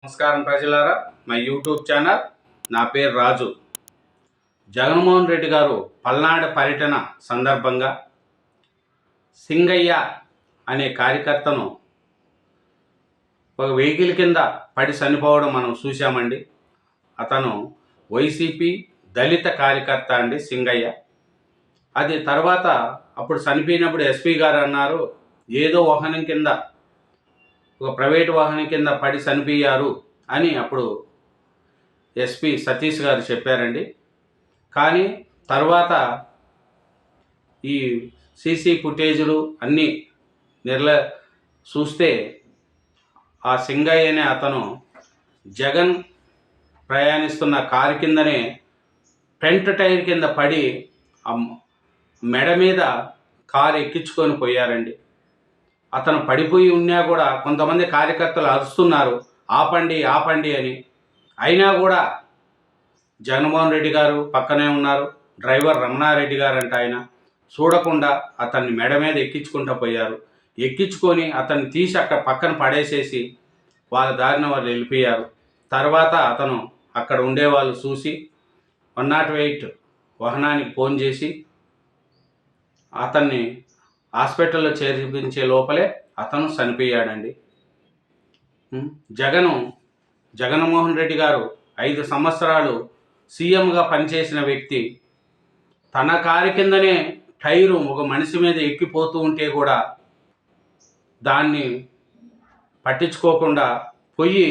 నమస్కారం ప్రజలారా, మా యూట్యూబ్ ఛానల్. నా పేరు రాజు. జగన్మోహన్ రెడ్డి గారు పల్నాడు పర్యటన సందర్భంగా సింగయ్య అనే కార్యకర్తను ఒక వెహికల్ కింద పడి చనిపోవడం మనం చూసామండి. అతను వైసీపీ దళిత కార్యకర్త అండి సింగయ్య. అది తర్వాత అప్పుడు చనిపోయినప్పుడు ఎస్పీ గారు అన్నారు, ఏదో వాహనం కింద, ఒక ప్రైవేటు వాహనం కింద పడి చనిపోయారు అని అప్పుడు ఎస్పీ సతీష్ గారు చెప్పారండి. కానీ తర్వాత ఈ సీసీ ఫుటేజులు అన్నీ చూస్తే ఆ సింగయ్య అనే అతను జగన్ ప్రయాణిస్తున్న కారు కిందనే ఫ్రంట్ టైర్ కింద పడి మెడ మీద కారు ఎక్కించుకొని పోయారండి. అతను పడిపోయి ఉన్నా కూడా కొంతమంది కార్యకర్తలు అరుస్తున్నారు, ఆపండి ఆపండి అని. అయినా కూడా జగన్మోహన్ రెడ్డి గారు పక్కనే ఉన్నారు, డ్రైవర్ రమణారెడ్డి గారు అంటే ఆయన చూడకుండా అతన్ని మెడ మీద ఎక్కించుకుంటూ పోయారు. ఎక్కించుకొని అతన్ని తీసి అక్కడ పక్కన పడేసేసి వాళ్ళ దారిన వాళ్ళు వెళ్ళిపోయారు. తర్వాత అతను అక్కడ ఉండేవాళ్ళు చూసి 108 వాహనానికి ఫోన్ చేసి అతన్ని హాస్పిటల్లో చేర్పించే లోపలే అతను చనిపోయాడండి. జగన్మోహన్ రెడ్డి గారు 5 సంవత్సరాలు సీఎంగా పనిచేసిన వ్యక్తి తన కారు కిందనే టైరు ఒక మనిషి మీద ఎక్కిపోతూ ఉంటే కూడా దాన్ని పట్టించుకోకుండా పోయి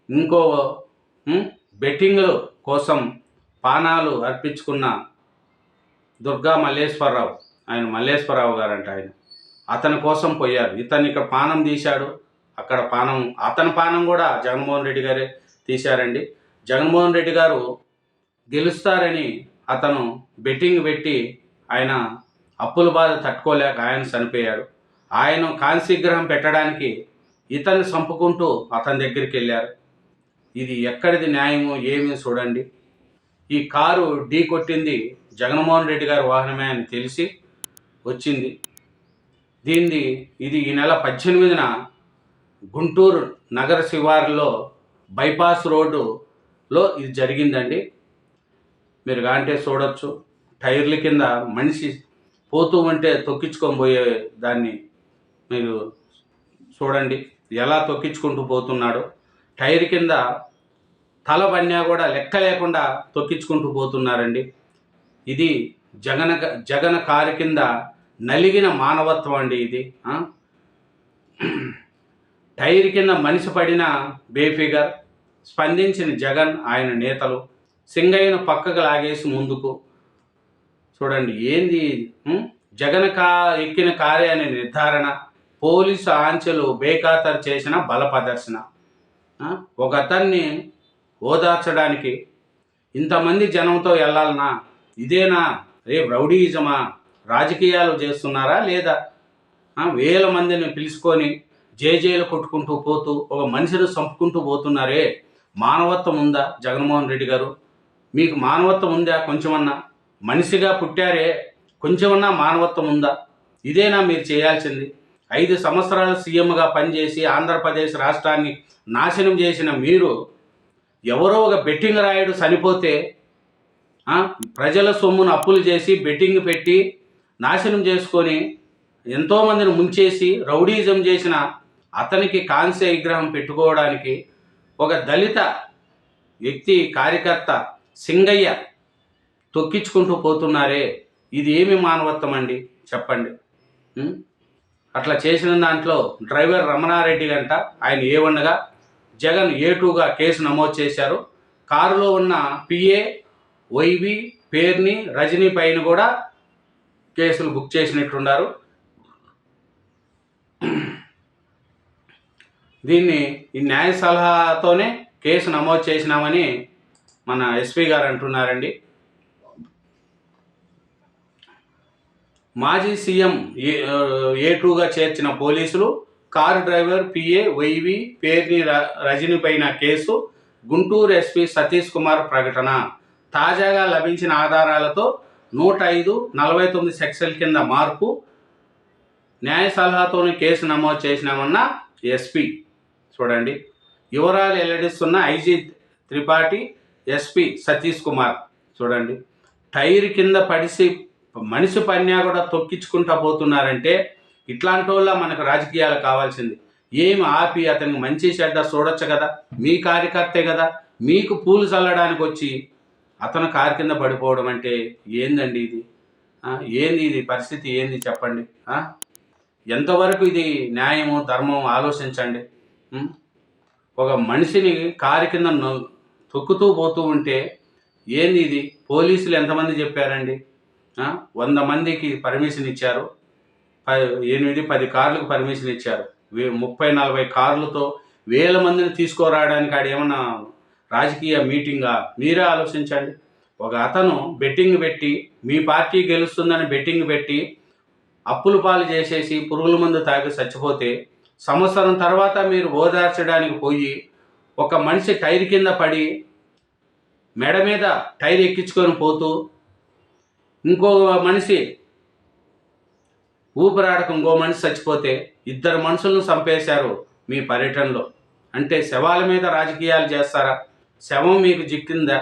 ఇంకో బెట్టింగ్ కోసం పానాలు అర్పించుకున్న దుర్గా మల్లేశ్వరరావు, ఆయన మల్లేశ్వరరావు గారంట ఆయన, అతని కోసం పోయారు. ఇతను ఇక్కడ పానం తీశాడు, అక్కడ పానం, అతని పానం కూడా జగన్మోహన్ రెడ్డి గారే తీశారండి. జగన్మోహన్ రెడ్డి గారు గెలుస్తారని అతను బెట్టింగ్ పెట్టి ఆయన అప్పుల బాధ తట్టుకోలేక ఆయన చనిపోయాడు. ఆయన కాంస్యగ్రహం పెట్టడానికి ఇతన్ని చంపుకుంటూ అతని దగ్గరికి వెళ్ళారు. ఇది ఎక్కడిది న్యాయమో ఏమీ చూడండి. ఈ కారు ఢీ కొట్టింది జగన్మోహన్ రెడ్డి గారి వాహనమే అని తెలిసి వచ్చింది. ఇది ఈ నెల 18న గుంటూరు నగర శివారులో బైపాస్ రోడ్డులో ఇది జరిగిందండి. మీరు కాంటే చూడొచ్చు, టైర్ల కింద మనిషి పోతూ ఉంటే తొక్కించుకొని పోయే దాన్ని మీరు చూడండి, ఎలా తొక్కించుకుంటూ పోతున్నాడో. టైర్ కింద తల బన్యా కూడా లెక్క లేకుండా తొక్కించుకుంటూ పోతున్నారండి. ఇది జగన్ కారు కింద నలిగిన మానవత్వం అండి ఇది. టైర్ కింద మనిషి పడిన బేఫిగర్ స్పందించిన జగన్, ఆయన నేతలు సింగయ్యను పక్కకు లాగేసి ముందుకు చూడండి. ఏంది జగన్ ఎక్కిన కారే అనే నిర్ధారణ, పోలీసు ఆంక్షలు బేఖాతరు చేసిన బల ప్రదర్శన. ఒక అతన్ని ఓదార్చడానికి ఇంతమంది జనంతో వెళ్ళాలనా? ఇదేనా రేపు రౌడీయిజమా? రాజకీయాలు చేస్తున్నారా లేదా? వేల మందిని పిలుచుకొని జేజేలు కొట్టుకుంటూ పోతూ ఒక మనిషిని చంపుకుంటూ పోతున్నారే. మానవత్వం ఉందా జగన్మోహన్ రెడ్డి గారు? మీకు మానవత్వం ఉందా? కొంచెమన్నా మనిషిగా పుట్టారే, కొంచెమన్నా మానవత్వం ఉందా? ఇదేనా మీరు చేయాల్సింది? 5 సంవత్సరాలు సీఎంగా పనిచేసి ఆంధ్రప్రదేశ్ రాష్ట్రాన్ని నాశనం చేసిన మీరు, ఎవరో ఒక బెట్టింగ్ రాయుడు చనిపోతే ప్రజల సొమ్మును అప్పులు చేసి బెట్టింగ్ పెట్టి నాశనం చేసుకొని ఎంతోమందిని ముంచేసి రౌడీజం చేసిన అతనికి కాంస్య విగ్రహం పెట్టుకోవడానికి ఒక దళిత వ్యక్తి కార్యకర్త సింగయ్య తొక్కించుకుంటూ పోతున్నారే. ఇది ఏమి మానవత్వం అండి చెప్పండి? అట్లా చేసిన దాంట్లో డ్రైవర్ రమణారెడ్డి గంట ఆయన A1గా, జగన్ A2గా కేసు నమోదు చేశారు. కారులో ఉన్న PA వైవి పేర్ని రజనీ పైన కూడా కేసులు బుక్ చేసినట్లున్నారు. దీన్ని ఈ న్యాయ సలహాతోనే కేసు నమోదు చేసినామని మన ఎస్పీ గారు అంటున్నారండి. మాజీ సీఎం A2గా చేర్చిన పోలీసులు car driver PA YV Perni Rajini పైన కేసు. గుంటూరు ఎస్పీ సతీష్ కుమార్ ప్రకటన. తాజాగా లభించిన ఆధారాలతో 105-49 సెక్షన్ల కింద మార్పు, న్యాయ సలహాతోనే కేసు నమోదు చేసినామన్న ఎస్పీ. చూడండి, వివరాలు వెల్లడిస్తున్న ఐజీ త్రిపాఠి, ఎస్పీ సతీష్ కుమార్. చూడండి, టైర్ కింద పడిసి మనిషి పన్యా కూడా తొక్కించుకుంటా పోతున్నారంటే ఇట్లాంటి వాళ్ళ మనకు రాజకీయాలు కావాల్సింది. ఏమి ఆపి అతనికి మంచి చెడ్డ చూడొచ్చు కదా, మీ కార్యకర్తే కదా, మీకు పూలు చల్లడానికి వచ్చి అతను కారు కింద పడిపోవడం అంటే ఏందండి ఇది? ఏంది ఇది పరిస్థితి? ఏంది చెప్పండి? ఎంతవరకు ఇది న్యాయము ధర్మం ఆలోచించండి. ఒక మనిషిని కారు కింద తొక్కుతూ పోతూ ఉంటే ఏంది ఇది? పోలీసులు ఎంతమంది చెప్పారండి? 100 మందికి పర్మిషన్ ఇచ్చారు, 8-10 కార్లకు పర్మిషన్ ఇచ్చారు. 30-40 కార్లతో వేల మందిని తీసుకురావడానికి ఆడేమన్నా రాజకీయ మీటింగా? మీరే ఆలోచించండి. ఒక అతను బెట్టింగ్ పెట్టి మీ పార్టీ గెలుస్తుందని బెట్టింగ్ పెట్టి అప్పుల పాలు చేసేసి పురుగుల మందు తాగి చచ్చిపోతే సంవత్సరం తర్వాత మీరు ఓదార్చడానికి పోయి ఒక మనిషి టైర్ కింద పడి మెడ మీద టైర్ ఎక్కించుకొని పోతూ ఇంకో మనిషి ఊపిరాడక ఇంకో మనిషి చచ్చిపోతే 2 మనుషులను చంపేశారు మీ పర్యటనలో. అంటే శవాల మీద రాజకీయాలు చేస్తారా? శవం మీకు జిక్కిందా?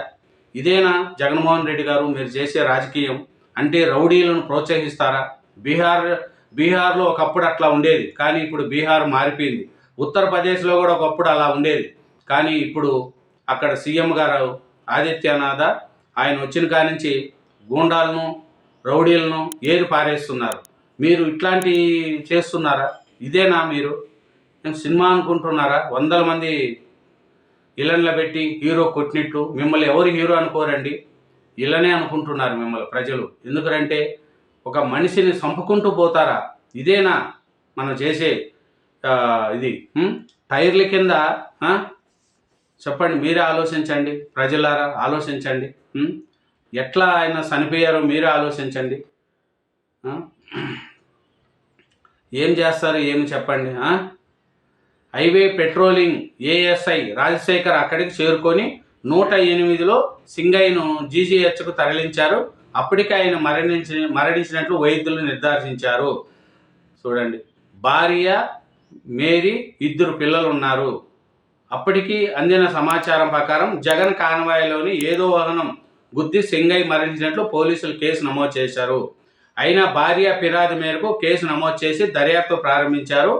ఇదేనా జగన్మోహన్ రెడ్డి గారు మీరు చేసే రాజకీయం? అంటే రౌడీలను ప్రోత్సహిస్తారా? బీహార్లో ఒకప్పుడు అట్లా ఉండేది, కానీ ఇప్పుడు బీహార్ మారిపోయింది. ఉత్తరప్రదేశ్లో కూడా ఒకప్పుడు అలా ఉండేది, కానీ ఇప్పుడు అక్కడ సీఎం గారు ఆదిత్యనాథ్ ఆయన వచ్చిన కానించి గూండాలను రౌడీలను ఏరి పారేస్తున్నారు. మీరు ఇట్లాంటి చేస్తున్నారా? ఇదేనా మీరు సినిమా అనుకుంటున్నారా? 100 మంది ఇళ్ళల్లో పెట్టి హీరో కొట్టినట్టు మిమ్మల్ని ఎవరు హీరో అనుకోరండి, ఇళ్ళనే అనుకుంటున్నారు మిమ్మల్ని ప్రజలు. ఎందుకంటే ఒక మనిషిని చంపుకుంటూ పోతారా? ఇదేనా మనం చేసే ఇది? టైర్ల కింద చెప్పండి, మీరే ఆలోచించండి, ప్రజలారా ఆలోచించండి. ఎట్లా ఆయన చనిపోయారో మీరే ఆలోచించండి. ఏం చేస్తారు ఏమి చెప్పండి? హైవే పెట్రోలింగ్ ఏఎస్ఐ రాజశేఖర్ అక్కడికి చేరుకొని 108లో సింగయ్యను జీజీహెచ్కు తరలించారు. అప్పటికే ఆయన మరణించినట్లు వైద్యులు నిర్ధారించారు. చూడండి, భార్య మేరీ, 2 పిల్లలు ఉన్నారు. అప్పటికి అందిన సమాచారం ప్రకారం జగన్ కాన్వాయ్లోని ఏదో వాహనం గుద్ది సింగయ్య మరణించినట్లు పోలీసులు కేసు నమోదు చేశారు. అయినా భార్య ఫిర్యాదు మేరకు కేసు నమోదు చేసి దర్యాప్తు ప్రారంభించారు.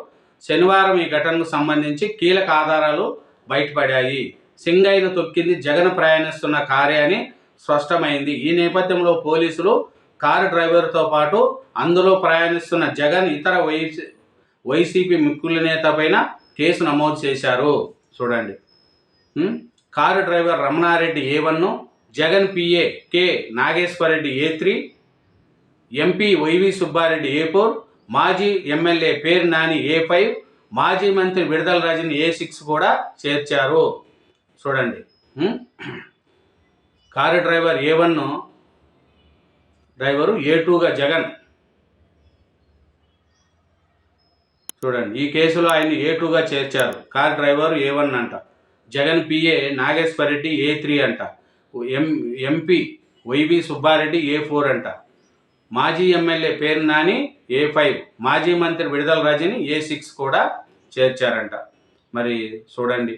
శనివారం ఈ ఘటనకు సంబంధించి కీలక ఆధారాలు బయటపడాయి. సింగయ్యను తొక్కింది జగన్ ప్రయాణిస్తున్న కారే అని స్పష్టమైంది. ఈ నేపథ్యంలో పోలీసులు కారు డ్రైవర్తో పాటు అందులో ప్రయాణిస్తున్న జగన్ ఇతర వైసీపీ ముఖ్యుల నేత పైన కేసు నమోదు చేశారు. చూడండి, car driver Ramana Reddy A1, Jagan PA K Nageswara Reddy A3, MP YV Subba Reddy A4, మాజీ ఎమ్మెల్యే పేరు నాని A5, మాజీ మంత్రి విడుదల రజని A6 కూడా చేర్చారు. చూడండి, కారు డ్రైవర్ A1 డ్రైవరు, A2గా జగన్. చూడండి, ఈ కేసులో ఆయన A2గా చేర్చారు. కారు డ్రైవర్ A1 అంట, జగన్ పిఏ నాగేశ్వరరెడ్డి A3 అంట, ఎంపీ వైవి సుబ్బారెడ్డి A4 అంట, మాజీ ఎమ్మెల్యే పేరు నాని A5, మాజీ మంత్రి విడుదల రజని A6 కూడా చేర్చారంట. మరి చూడండి,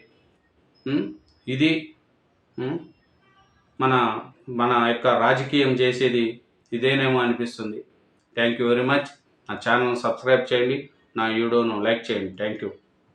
ఇది మన యొక్క రాజకీయం చేసేది ఇదేనేమో అనిపిస్తుంది. Thank you very much. నా ఛానల్ను సబ్స్క్రైబ్ చేయండి, నా వీడియోను లైక్ చేయండి. Thank you.